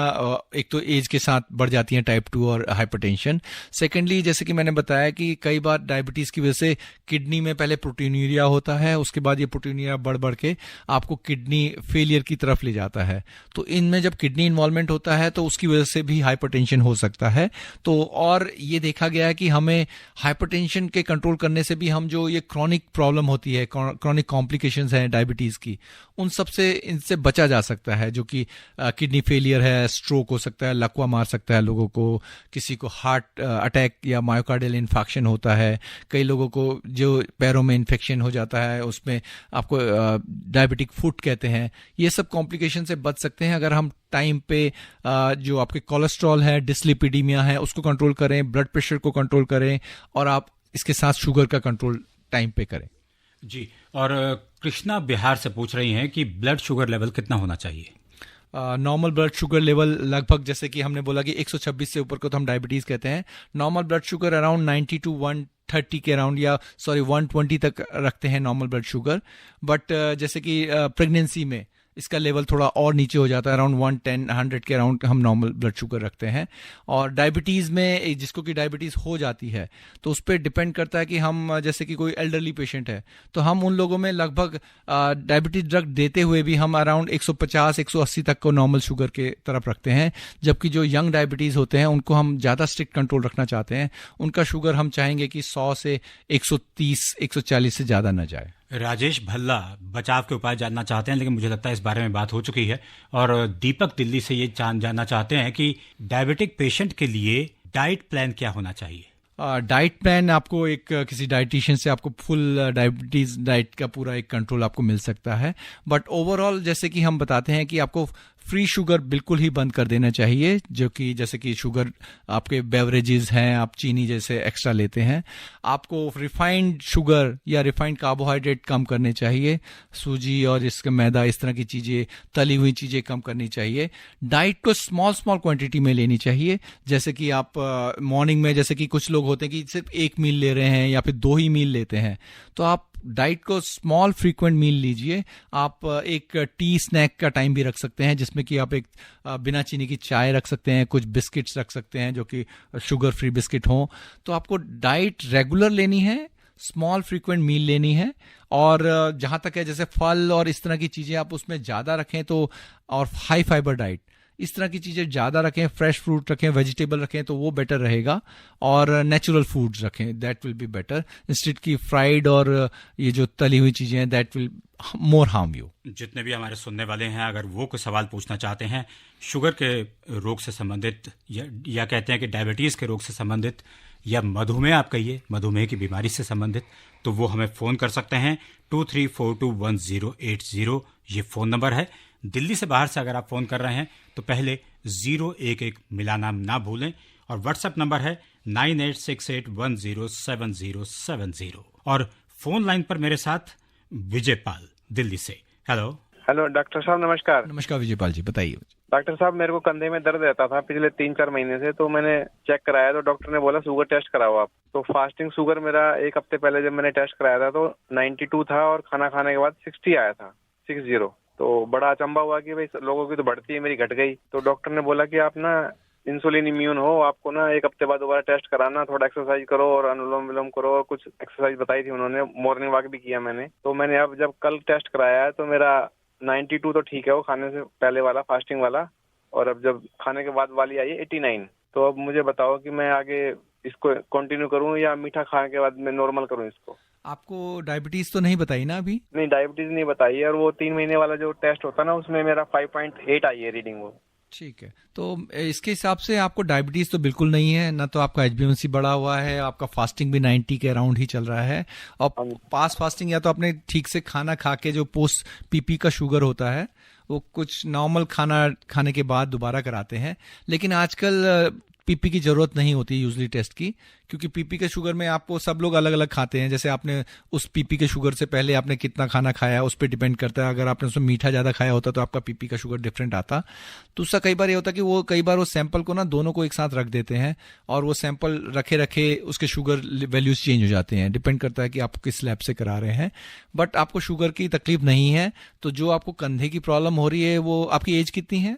एक तो एज के साथ बढ़ जाती हैं, टाइप 2 और हाइपरटेंशन। सेकेंडली, जैसे कि मैंने बताया कि कई बार डायबिटीज़ की वजह से किडनी में पहले प्रोटीनूरिया होता है, उसके बाद ये प्रोटीनूरिया बढ़ बढ़ के आपको किडनी फेलियर की तरफ ले जाता है। तो इनमें जब किडनी इन्वॉल्वमेंट होता है तो उसकी वजह से भी हाइपरटेंशन हो सकता है। तो और ये देखा गया है कि हमें हाइपरटेंशन के कंट्रोल करने से भी हम जो ये क्रॉनिक प्रॉब्लम होती है, क्रॉनिक कॉम्प्लिकेशंस हैं डायबिटीज़ की, उन सब से इनसे बचा जा सकता है, जो कि किडनी फेलियर है, स्ट्रोक हो सकता है, लकवा मार सकता है लोगों को, किसी को हार्ट अटैक या मायोकार्डियल इन्फेक्शन होता है, कई लोगों को जो पैरों में इन्फेक्शन हो जाता है उसमें आपको डायबिटिक फुट कहते हैं। ये सब कॉम्प्लिकेशन से बच सकते हैं अगर हम टाइम पे जो आपके कोलेस्ट्रॉल है, डिस्लिपिडीमिया है, उसको कंट्रोल करें, ब्लड प्रेशर को कंट्रोल करें, और आप इसके साथ शुगर का कंट्रोल टाइम पे करें। जी, और कृष्णा बिहार से पूछ रही हैं कि ब्लड शुगर लेवल कितना होना चाहिए? नॉर्मल ब्लड शुगर लेवल लगभग, जैसे कि हमने बोला कि 126 से ऊपर को तो हम डायबिटीज़ कहते हैं। Normal blood sugar around 90 to 130 के अराउंड, या 120 तक रखते हैं नॉर्मल ब्लड शुगर। बट जैसे कि प्रेगनेंसी में इसका लेवल थोड़ा और नीचे हो जाता है, अराउंड 110-100 के अराउंड हम नॉर्मल ब्लड शुगर रखते हैं। और डायबिटीज़ में जिसको कि डायबिटीज़ हो जाती है तो उस पर डिपेंड करता है कि हम, जैसे कि कोई एल्डरली पेशेंट है तो हम उन लोगों में लगभग डायबिटीज़ ड्रग देते हुए भी हम अराउंड 150-180 तक को नॉर्मल शुगर के तरफ रखते हैं। जबकि जो यंग डायबिटीज़ होते हैं उनको हम ज़्यादा स्ट्रिक्ट कंट्रोल रखना चाहते हैं, उनका शुगर हम चाहेंगे कि 100 से 130-140 से ज़्यादा न जाए। राजेश भल्ला बचाव के उपाय जानना चाहते हैं, लेकिन मुझे लगता है इस बारे में बात हो चुकी है। और दीपक दिल्ली से ये जानना चाहते हैं कि डायबिटिक पेशेंट के लिए डाइट प्लान क्या होना चाहिए? डाइट प्लान आपको एक किसी डाइटिशियन से आपको फुल डायबिटीज डाइट का पूरा एक कंट्रोल आपको मिल सकता है। बट ओवरऑल जैसे कि हम बताते हैं कि आपको फ्री शुगर बिल्कुल ही बंद कर देना चाहिए, जो कि जैसे कि शुगर आपके बेवरेजेस हैं, आप चीनी जैसे एक्स्ट्रा लेते हैं, आपको रिफाइंड शुगर या रिफाइंड कार्बोहाइड्रेट कम करने चाहिए, सूजी और इसका मैदा, इस तरह की चीज़ें, तली हुई चीज़ें कम करनी चाहिए। डाइट को स्मॉल क्वांटिटी में लेनी चाहिए, जैसे कि आप मॉर्निंग में, जैसे कि कुछ लोग होते हैं कि सिर्फ एक मील ले रहे हैं या फिर 2 ही मील लेते हैं, तो आप डाइट को स्मॉल फ्रीक्वेंट मील लीजिए। आप एक टी स्नैक का टाइम भी रख सकते हैं, जिसमें कि आप एक बिना चीनी की चाय रख सकते हैं, कुछ बिस्किट्स रख सकते हैं जो कि शुगर फ्री बिस्किट हों। तो आपको डाइट रेगुलर लेनी है, स्मॉल फ्रीक्वेंट मील लेनी है। और जहाँ तक है जैसे फल और इस तरह की चीज़ें आप उसमें ज़्यादा रखें तो, और हाई फाइबर डाइट, इस तरह की चीज़ें ज़्यादा रखें, फ्रेश फ्रूट रखें, वेजिटेबल रखें तो वो बेटर रहेगा। और नेचुरल फूड्स रखें, that will be better, instead की फ्राइड और ये जो तली हुई चीज़ें हैं, that will more harm you. जितने भी हमारे सुनने वाले हैं, अगर वो कोई सवाल पूछना चाहते हैं शुगर के रोग से संबंधित, या कहते हैं कि डायबिटीज़ के रोग से संबंधित, या मधुमेह आप कहिए, मधुमेह की बीमारी से संबंधित, तो वो हमें फ़ोन कर सकते हैं। 23421080 ये फ़ोन नंबर है। दिल्ली से बाहर से अगर आप फ़ोन कर रहे हैं तो पहले 011 मिलाना ना भूलें। और व्हाट्सएप नंबर है 9868107070। और फोन लाइन पर मेरे साथ विजय पाल दिल्ली से। हेलो। हेलो डॉक्टर साहब, नमस्कार। नमस्कार विजयपाल जी, बताइए। डॉक्टर साहब, मेरे को कंधे में दर्द रहता था पिछले 3-4 महीने से, तो मैंने चेक कराया तो डॉक्टर ने बोला शुगर टेस्ट कराओ आप। तो फास्टिंग शुगर मेरा एक हफ्ते पहले जब मैंने टेस्ट कराया था तो 92 था और खाना खाने के बाद 60 आया था, 60। तो बड़ा अचंभा हुआ कि भाई लोगों की तो बढ़ती है, मेरी घट गई। तो डॉक्टर ने बोला कि आप ना इंसुलिन इम्यून हो, आपको ना एक हफ्ते बाद दोबारा टेस्ट कराना, थोड़ा एक्सरसाइज करो और अनुलोम विलोम करो, और कुछ एक्सरसाइज बताई थी उन्होंने। मॉर्निंग वॉक भी किया मैंने। तो मैंने अब जब कल टेस्ट कराया है तो मेरा 92 तो ठीक है, वो खाने से पहले वाला फास्टिंग वाला, और अब जब खाने के बाद वाली आई है 89। तो अब मुझे बताओ कि मैं आगे इसको कंटिन्यू करूं या मीठा खाने के बाद मैं नॉर्मल करूं इसको। आपको डायबिटीज तो नहीं बताई ना अभी? नहीं, डायबिटीज नहीं बताई है, और वो 3 महीने वाला जो टेस्ट होता है ना उसमें मेरा 5.8 आई है रीडिंग वो। ठीक है, तो इसके हिसाब से आपको डायबिटीज तो बिल्कुल नहीं है ना, तो आपका HbA1c बढ़ा हुआ है, आपका फास्टिंग भी 90 के अराउंड ही चल रहा है। और पास फास्टिंग या तो आपने ठीक से खाना खा के जो पोस्ट पीपी का शुगर होता है वो कुछ नॉर्मल खाना खाने के बाद दोबारा कराते हैं। लेकिन आजकल पीपी की जरूरत नहीं होती यूजली टेस्ट की, क्योंकि पीपी के शुगर में आपको सब लोग अलग अलग खाते हैं। जैसे आपने उस पीपी के शुगर से पहले आपने कितना खाना खाया उस पर डिपेंड करता है। अगर आपने उसमें मीठा ज्यादा खाया होता तो आपका पीपी का शुगर डिफरेंट आता। दूसरा कई बार ये होता है कि वो कई बार वो सैंपल को ना दोनों को एक साथ रख देते हैं और वो सैंपल रखे रखे उसके शुगर वैल्यूज चेंज हो जाते हैं। डिपेंड करता है कि आप किस लैब से करा रहे हैं। बट आपको शुगर की तकलीफ नहीं है। तो जो आपको कंधे की प्रॉब्लम हो रही है, वो आपकी एज कितनी है?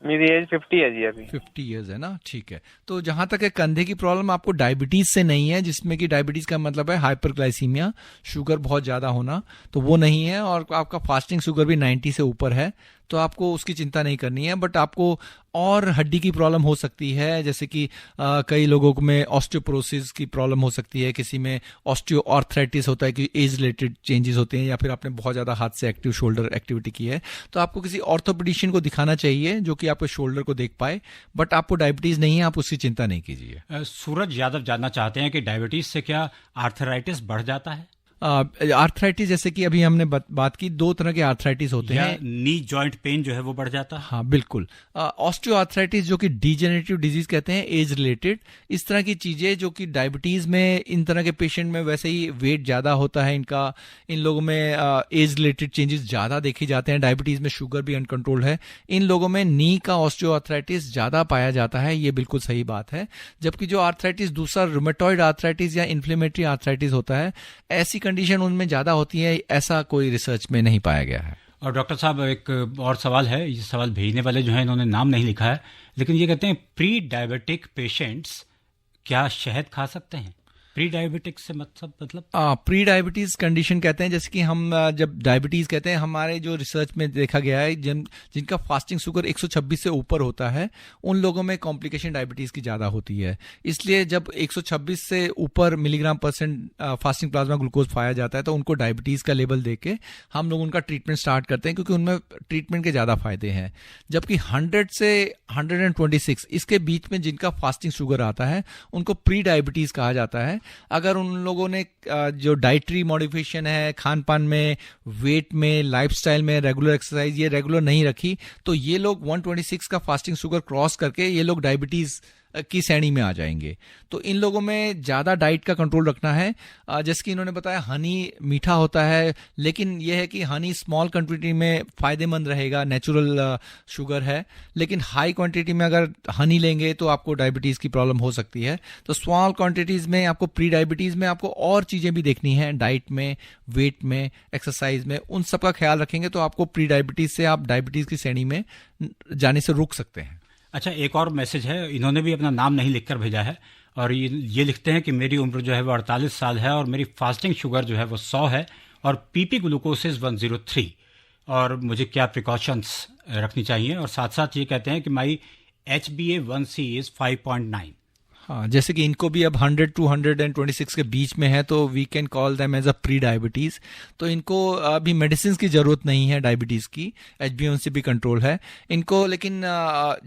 मेरी एज 50 है जी अभी। 50 इयर्स है ना, ठीक है। तो जहां तक है कंधे की प्रॉब्लम आपको डायबिटीज से नहीं है, जिसमें कि डायबिटीज का मतलब है हाइपरग्लाइसीमिया, शुगर बहुत ज्यादा होना, तो वो नहीं है। और आपका फास्टिंग शुगर भी 90 से ऊपर है, तो आपको उसकी चिंता नहीं करनी है। बट आपको और हड्डी की प्रॉब्लम हो सकती है, जैसे कि कई लोगों में ऑस्टियोपोरोसिस की प्रॉब्लम हो सकती है, किसी में ऑस्टियोआर्थराइटिस होता है कि एज रिलेटेड चेंजेस होते हैं, या फिर आपने बहुत ज्यादा हाथ से एक्टिव शोल्डर एक्टिविटी की है, तो आपको किसी ऑर्थोपेडिशियन को दिखाना चाहिए जो कि आपके शोल्डर को देख पाए। बट आपको डायबिटीज नहीं है, आप उसकी चिंता नहीं कीजिए। सूरज यादव जानना चाहते हैं कि डायबिटीज से क्या आर्थराइटिस बढ़ जाता है? आर्थराइटिस जैसे कि अभी हमने बात की, 2 तरह के आर्थराइटिस होते हैं। नी जॉइंट पेन जो है वो बढ़ जाता है? हाँ बिल्कुल। ऑस्टियोआर्थराइटिस जो कि डीजेनरेटिव डिजीज कहते हैं, एज रिलेटेड, इस तरह की चीजें जो कि डायबिटीज में इन तरह के पेशेंट में वैसे ही वेट ज्यादा होता है इनका, इन लोगों में एज रिलेटेड चेंजेस ज्यादा देखे जाते हैं। डायबिटीज में शुगर भी अनकंट्रोल्ड है, इन लोगों में नी का ऑस्टियोआर्थराइटिस ज्यादा पाया जाता है, ये बिल्कुल सही बात है। जबकि जो आर्थराइटिस दूसरा रूमेटॉइड आर्थराइटिस या इन्फ्लेमेटरी आर्थराइटिस होता है, ऐसी कंडीशन उनमें ज्यादा होती है, ऐसा कोई रिसर्च में नहीं पाया गया है। और डॉक्टर साहब एक और सवाल है, ये सवाल भेजने वाले जो है इन्होंने नाम नहीं लिखा है, लेकिन ये कहते हैं प्री डायबिटिक पेशेंट्स क्या शहद खा सकते हैं? प्री डायबिटिक से मतलब प्री डायबिटीज कंडीशन कहते हैं, जैसे कि हम जब डायबिटीज कहते हैं, हमारे जो रिसर्च में देखा गया है जिनका फास्टिंग शुगर 126 से ऊपर होता है, उन लोगों में कॉम्प्लिकेशन डायबिटीज की ज्यादा होती है। इसलिए जब 126 से ऊपर milligram percent fasting plasma glucose पाया जाता है तो उनको डायबिटीज का लेवल देके हम लोग उनका ट्रीटमेंट स्टार्ट करते हैं, क्योंकि उनमें ट्रीटमेंट के ज्यादा फायदे हैं। जबकि 100 से 126 इसके बीच में जिनका फास्टिंग शुगर आता है उनको प्री डायबिटीज कहा जाता है। अगर उन लोगों ने जो डाइटरी मॉडिफिकेशन है, खान पान में, वेट में, लाइफस्टाइल में, रेगुलर एक्सरसाइज ये रेगुलर नहीं रखी, तो ये लोग 126 का फास्टिंग शुगर क्रॉस करके ये लोग डायबिटीज की श्रेणी में आ जाएंगे। तो इन लोगों में ज्यादा डाइट का कंट्रोल रखना है। जैसे कि इन्होंने बताया हनी मीठा होता है, लेकिन यह है कि हनी स्मॉल क्वांटिटी में फायदेमंद रहेगा, नेचुरल शुगर है। लेकिन हाई क्वांटिटी में अगर हनी लेंगे तो आपको डायबिटीज की प्रॉब्लम हो सकती है। तो स्मॉल क्वांटिटीज में आपको प्री डायबिटीज में आपको और चीजें भी देखनी है, डाइट में, वेट में, एक्सरसाइज में, उन सब का ख्याल रखेंगे तो आपको प्री डायबिटीज से आप डायबिटीज की श्रेणी में जाने से रोक सकते हैं। अच्छा, एक और मैसेज है, इन्होंने भी अपना नाम नहीं लिखकर भेजा है और ये लिखते हैं कि मेरी उम्र जो है वो 48 साल है और मेरी फास्टिंग शुगर जो है वो 100 है और पीपी ग्लूकोसिस 103, और मुझे क्या प्रिकॉशंस रखनी चाहिए। और साथ साथ ये कहते हैं कि माई HbA1c इज 5.9। हाँ, जैसे कि इनको भी अब 100 to 126 के बीच में है, तो we can call them as a pre diabetes. तो इनको अभी मेडिसिन की जरूरत नहीं है डायबिटीज की, HbA1c भी कंट्रोल है इनको। लेकिन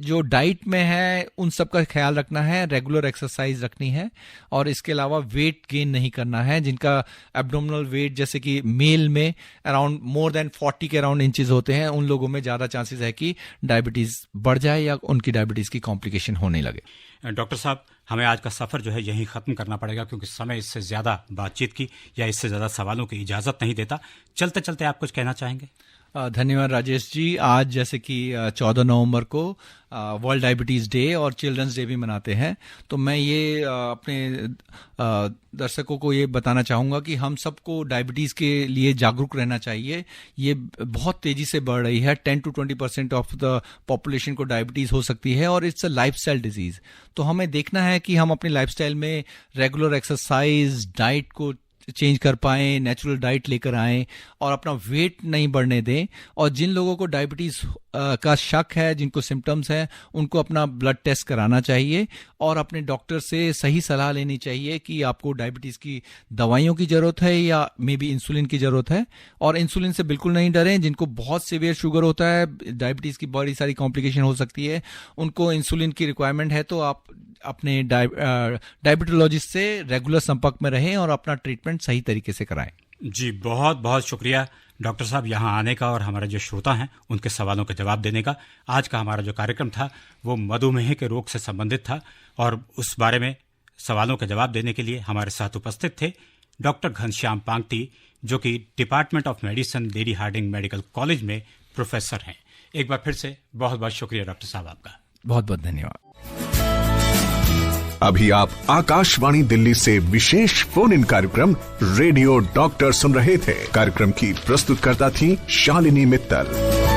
जो डाइट में है उन सब का ख्याल रखना है, रेगुलर एक्सरसाइज रखनी है, और इसके अलावा वेट गेन नहीं करना है। जिनका एब्डोमिनल वेट जैसे कि मेल में अराउंड मोर देन 40 के अराउंड इंचेस होते हैं, उन लोगों में ज्यादा चांसेस है कि डायबिटीज बढ़ जाए या उनकी डायबिटीज की कॉम्प्लिकेशन होने लगे। डॉक्टर साहब, हमें आज का सफ़र जो है यहीं ख़त्म करना पड़ेगा, क्योंकि समय इससे ज़्यादा बातचीत की या इससे ज़्यादा सवालों की इजाज़त नहीं देता। चलते चलते आप कुछ कहना चाहेंगे? धन्यवाद राजेश जी। आज जैसे कि 14 नवंबर को वर्ल्ड डायबिटीज़ डे और चिल्ड्रंस डे भी मनाते हैं, तो मैं ये अपने दर्शकों को ये बताना चाहूँगा कि हम सबको डायबिटीज़ के लिए जागरूक रहना चाहिए। ये बहुत तेज़ी से बढ़ रही है, 10 to 20% ऑफ द पॉपुलेशन को डायबिटीज़ हो सकती है और इट्स अ लाइफस्टाइल डिजीज़। तो हमें देखना है कि हम अपने लाइफस्टाइल में रेगुलर एक्सरसाइज, डाइट को चेंज कर पाएं, नेचुरल डाइट लेकर आएं और अपना वेट नहीं बढ़ने दें। और जिन लोगों को डायबिटीज़ का शक है, जिनको सिम्टम्स हैं, उनको अपना ब्लड टेस्ट कराना चाहिए और अपने डॉक्टर से सही सलाह लेनी चाहिए कि आपको डायबिटीज़ की दवाइयों की ज़रूरत है या मे बी इंसुलिन की ज़रूरत है। और इंसुलिन से बिल्कुल नहीं डरें। जिनको बहुत सीवियर शुगर होता है, डायबिटीज़ की बड़ी सारी कॉम्प्लिकेशन हो सकती है, उनको इंसुलिन की रिक्वायरमेंट है, तो आप अपने डायबिटोलॉजिस्ट से रेगुलर संपर्क में रहें और अपना ट्रीटमेंट सही तरीके से कराएं। जी, बहुत बहुत शुक्रिया डॉक्टर साहब यहाँ आने का और हमारे जो श्रोता हैं उनके सवालों के जवाब देने का। आज का हमारा जो कार्यक्रम था वो मधुमेह के रोग से संबंधित था और उस बारे में सवालों के जवाब देने के लिए हमारे साथ उपस्थित थे डॉक्टर घनश्याम पांगटी, जो कि department of medicine, Lady Hardinge Medical College में प्रोफेसर हैं। एक बार फिर से बहुत बहुत शुक्रिया डॉक्टर साहब आपका। बहुत बहुत धन्यवाद। अभी आप आकाशवाणी दिल्ली से विशेष फोन इन कार्यक्रम रेडियो डॉक्टर सुन रहे थे। कार्यक्रम की प्रस्तुतकर्ता थी शालिनी मित्तल।